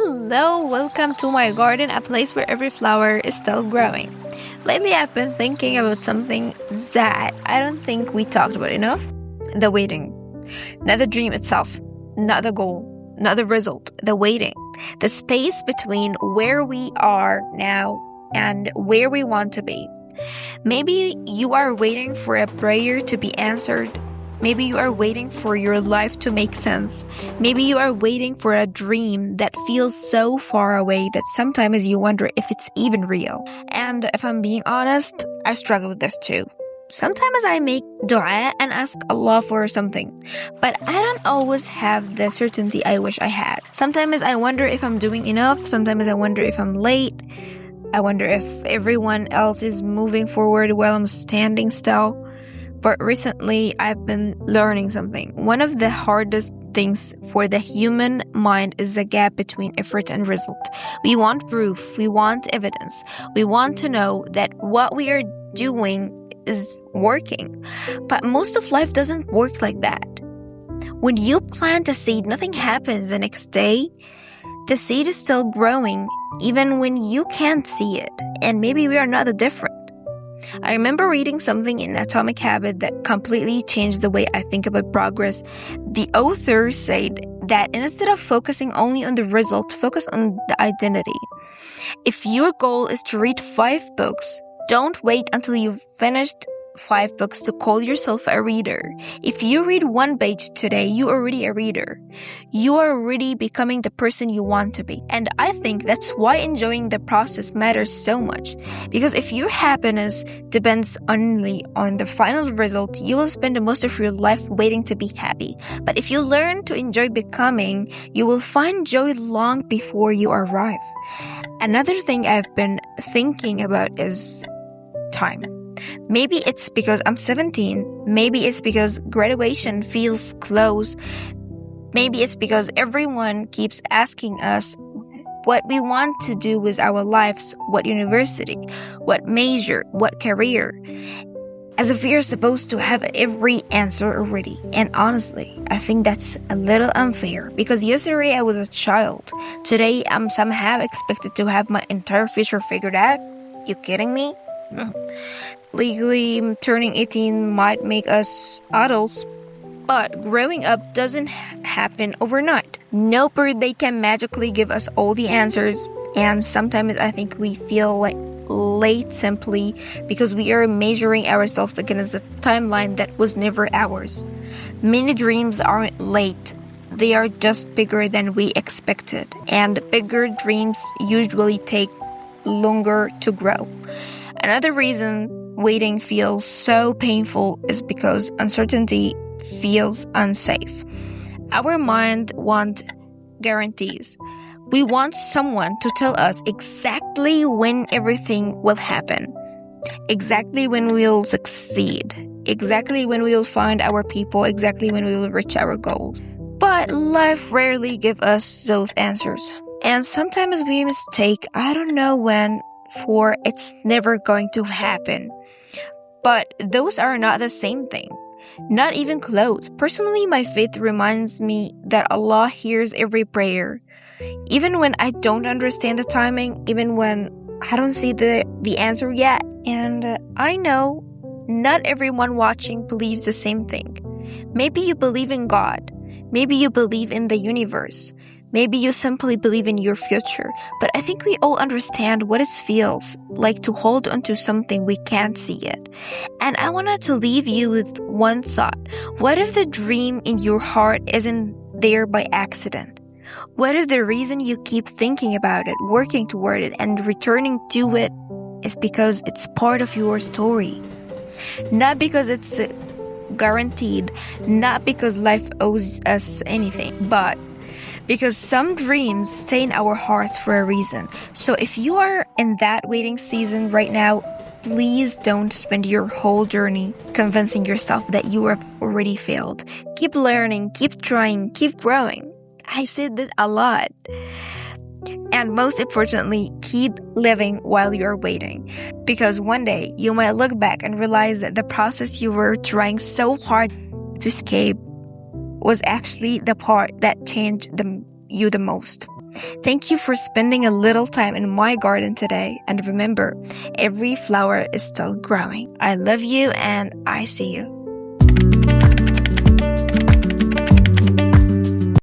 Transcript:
Hello, welcome to my garden, a place where every flower is still growing. Lately, I've been thinking about something that I don't think we talked about enough: the waiting. Not the dream itself, not the goal, not the result, the waiting. The space between where we are now and where we want to be. Maybe you are waiting for a prayer to be answered. Maybe you are waiting for your life to make sense. Maybe you are waiting for a dream that feels so far away that sometimes you wonder if it's even real. And if I'm being honest, I struggle with this too. Sometimes I make dua and ask Allah for something, but I don't always have the certainty I wish I had. Sometimes I wonder if I'm doing enough. Sometimes I wonder if I'm late. I wonder if everyone else is moving forward while I'm standing still. But recently, I've been learning something. One of the hardest things for the human mind is the gap between effort and result. We want proof. We want evidence. We want to know that what we are doing is working. But most of life doesn't work like that. When you plant a seed, nothing happens the next day. The seed is still growing even when you can't see it. And maybe we are not that different. I remember reading something in Atomic Habit that completely changed the way I think about progress. The author said that instead of focusing only on the result, focus on the identity. If your goal is to read 5 books, don't wait until you've finished 5 books to call yourself a reader. If you read 1 page today, you're already a reader. You are already becoming the person you want to be. And I think that's why enjoying the process matters so much. Because if your happiness depends only on the final result, you will spend most of your life waiting to be happy. But if you learn to enjoy becoming, you will find joy long before you arrive. Another thing I've been thinking about is time. Maybe it's because I'm 17. Maybe it's because graduation feels close. Maybe it's because everyone keeps asking us what we want to do with our lives, what university, what major, what career, as if we are supposed to have every answer already. And honestly, I think that's a little unfair because yesterday I was a child. Today I'm somehow expected to have my entire future figured out. You kidding me? Legally, turning 18 might make us adults, but growing up doesn't happen overnight. No birthday can magically give us all the answers, and sometimes I think we feel like late simply because we are measuring ourselves against a timeline that was never ours. Many dreams aren't late. They are just bigger than we expected, and bigger dreams usually take longer to grow. Another reason waiting feels so painful is because uncertainty feels unsafe. Our mind wants guarantees. We want someone to tell us exactly when everything will happen, exactly when we'll succeed, exactly when we'll find our people, exactly when we will reach our goals. But life rarely gives us those answers. And sometimes we mistake I don't know when for it's never going to happen. But those are not the same thing. Not even close. Personally, my faith reminds me that Allah hears every prayer. Even when I don't understand the timing, even when I don't see the answer yet. And I know not everyone watching believes the same thing. Maybe you believe in God. Maybe you believe in the universe. Maybe you simply believe in your future, but I think we all understand what it feels like to hold onto something we can't see yet. And I wanted to leave you with one thought. What if the dream in your heart isn't there by accident? What if the reason you keep thinking about it, working toward it, and returning to it is because it's part of your story? Not because it's guaranteed, not because life owes us anything, but because some dreams stay in our hearts for a reason. So if you are in that waiting season right now, please don't spend your whole journey convincing yourself that you have already failed. Keep learning, keep trying, keep growing. I said that a lot. And most importantly, keep living while you're waiting. Because one day you might look back and realize that the process you were trying so hard to escape was actually the part that changed you the most. Thank you for spending a little time in my garden today. And remember, every flower is still growing. I love you and I see you.